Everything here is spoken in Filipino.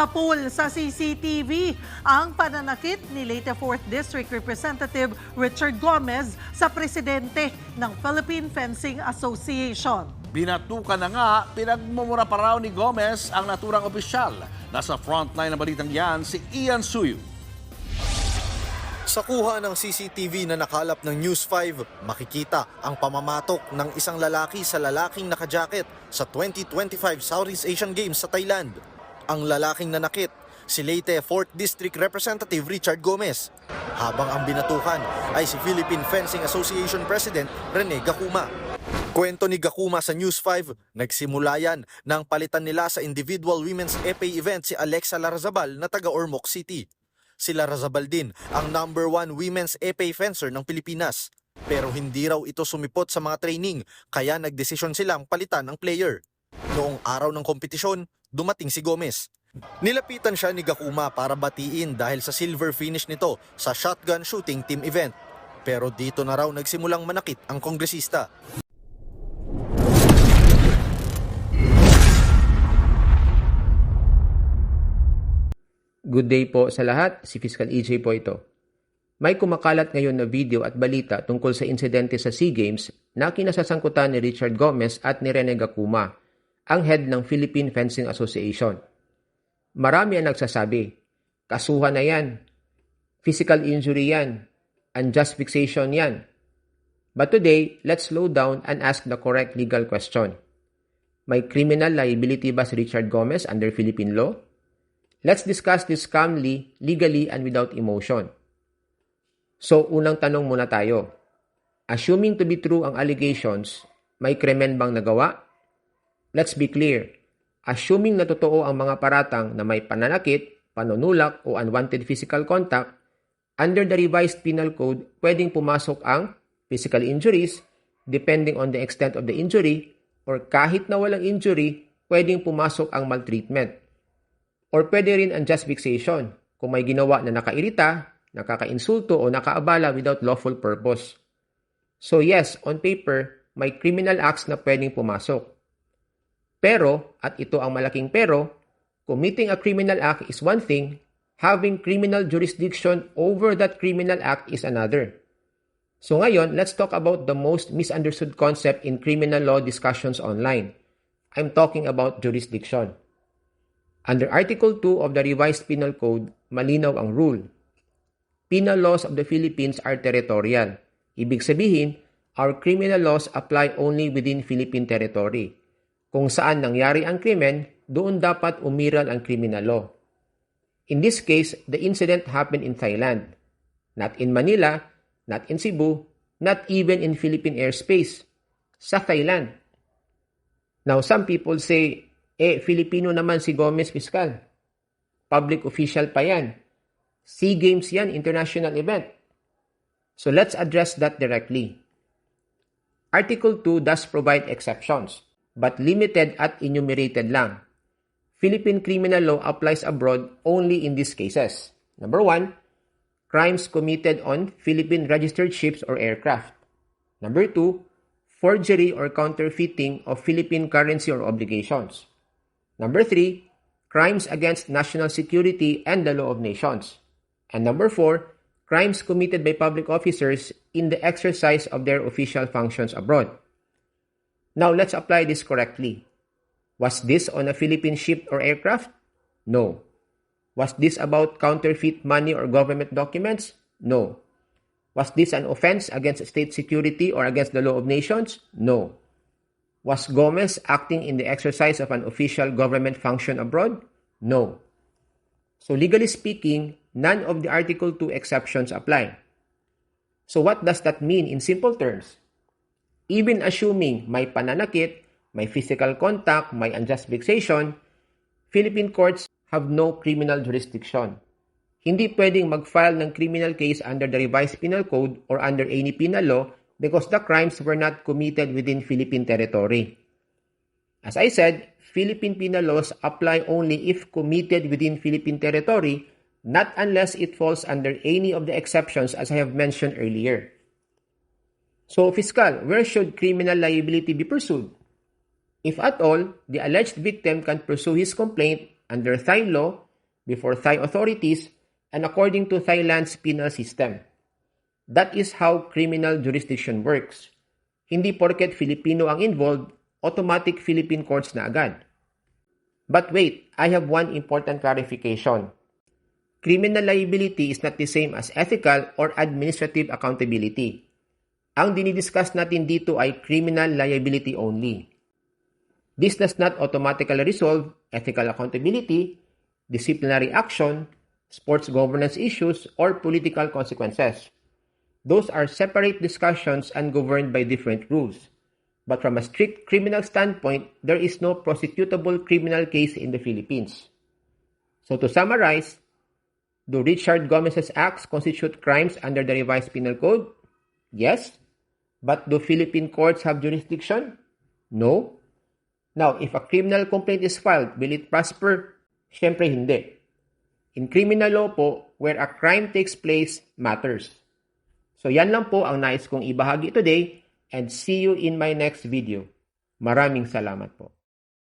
Napul sa CCTV ang pananakit ni Leyte 4th District Representative Richard Gomez sa presidente ng Philippine Fencing Association. Binatukan na nga, pinagmumura pa raw ni Gomez ang naturang opisyal. Nasa frontline ng balitang yan si Ian Suyu. Sa kuha ng CCTV na nakalap ng News 5, makikita ang pamamatok ng isang lalaki sa lalaking nakajacket sa 2025 Southeast Asian Games sa Thailand. Ang lalaking nanakit, si Leyte 4th District Representative Richard Gomez, habang ang binatukan ay si Philippine Fencing Association President Rene Gacuma. Kwento ni Gacuma sa News 5, nagsimula yan nang palitan nila sa individual women's epee event si Alexa Larazabal na taga Ormoc City. Si Larazabal din ang #1 women's epee fencer ng Pilipinas. Pero hindi raw ito sumipot sa mga training, kaya nagdesisyon silang palitan ang player. Noong araw ng kompetisyon, dumating si Gomez. Nilapitan siya ni Gacuma para batiin dahil sa silver finish nito sa shotgun shooting team event. Pero dito na raw nagsimulang manakit ang kongresista. Good day po sa lahat, si Fiscal EJ po ito. May kumakalat ngayon na video at balita tungkol sa insidente sa SEA Games na kinasasangkutan ni Richard Gomez at ni Rene Gacuma, ang head ng Philippine Fencing Association. Marami ang nagsasabi, kasuhan na yan, physical injury yan, unjust fixation yan. But today, let's slow down and ask the correct legal question. May criminal liability ba si Richard Gomez under Philippine law? Let's discuss this calmly, legally, and without emotion. So, unang tanong muna tayo. Assuming to be true ang allegations, may krimen bang nagawa? Let's be clear. Assuming na totoo ang mga paratang na may pananakit, panunulak, o unwanted physical contact, under the revised penal code, pwedeng pumasok ang physical injuries, depending on the extent of the injury, or kahit na walang injury, pwedeng pumasok ang maltreatment. Or pwede rin unjust vexation kung may ginawa na nakairita, nakakainsulto o nakaabala without lawful purpose. So yes, on paper, may criminal acts na pwedeng pumasok. Pero, at ito ang malaking pero, committing a criminal act is one thing, having criminal jurisdiction over that criminal act is another. So ngayon, let's talk about the most misunderstood concept in criminal law discussions online. I'm talking about jurisdiction. Under Article 2 of the Revised Penal Code, malinaw ang rule. Penal laws of the Philippines are territorial. Ibig sabihin, our criminal laws apply only within Philippine territory. Kung saan nangyari ang krimen, doon dapat umiral ang criminal law. In this case, the incident happened in Thailand. Not in Manila, not in Cebu, not even in Philippine airspace. Sa Thailand. Now, some people say, Filipino naman si Gomez Fiscal. Public official pa yan. SEA Games yan, international event. So let's address that directly. Article 2 does provide exceptions, but limited at enumerated lang. Philippine criminal law applies abroad only in these cases. Number 1, crimes committed on Philippine registered ships or aircraft. Number 2, forgery or counterfeiting of Philippine currency or obligations. Number 3, crimes against national security and the law of nations. And number 4, crimes committed by public officers in the exercise of their official functions abroad. Now, let's apply this correctly. Was this on a Philippine ship or aircraft? No. Was this about counterfeit money or government documents? No. Was this an offense against state security or against the law of nations? No. Was Gomez acting in the exercise of an official government function abroad? No. So legally speaking, none of the Article 2 exceptions apply. So what does that mean in simple terms? Even assuming may pananakit, may physical contact, may unjust vexation, Philippine courts have no criminal jurisdiction. Hindi pwedeng mag-file ng criminal case under the revised penal code or under any penal law because the crimes were not committed within Philippine territory. As I said, Philippine penal laws apply only if committed within Philippine territory, not unless it falls under any of the exceptions as I have mentioned earlier. So, Fiscal, where should criminal liability be pursued? If at all, the alleged victim can pursue his complaint under Thai law, before Thai authorities and according to Thailand's penal system. That is how criminal jurisdiction works. Hindi porket Filipino ang involved, automatic Philippine courts na agad. But wait, I have one important clarification. Criminal liability is not the same as ethical or administrative accountability. Ang dinidiscuss natin dito ay criminal liability only. This does not automatically resolve ethical accountability, disciplinary action, sports governance issues, or political consequences. Those are separate discussions and governed by different rules. But from a strict criminal standpoint, there is no prosecutable criminal case in the Philippines. So to summarize, do Richard Gomez's acts constitute crimes under the revised penal code? Yes. But do Philippine courts have jurisdiction? No. Now, if a criminal complaint is filed, will it prosper? Siyempre hindi. In criminal law po, where a crime takes place matters. So yan lang po ang nais kong ibahagi today and see you in my next video. Maraming salamat po.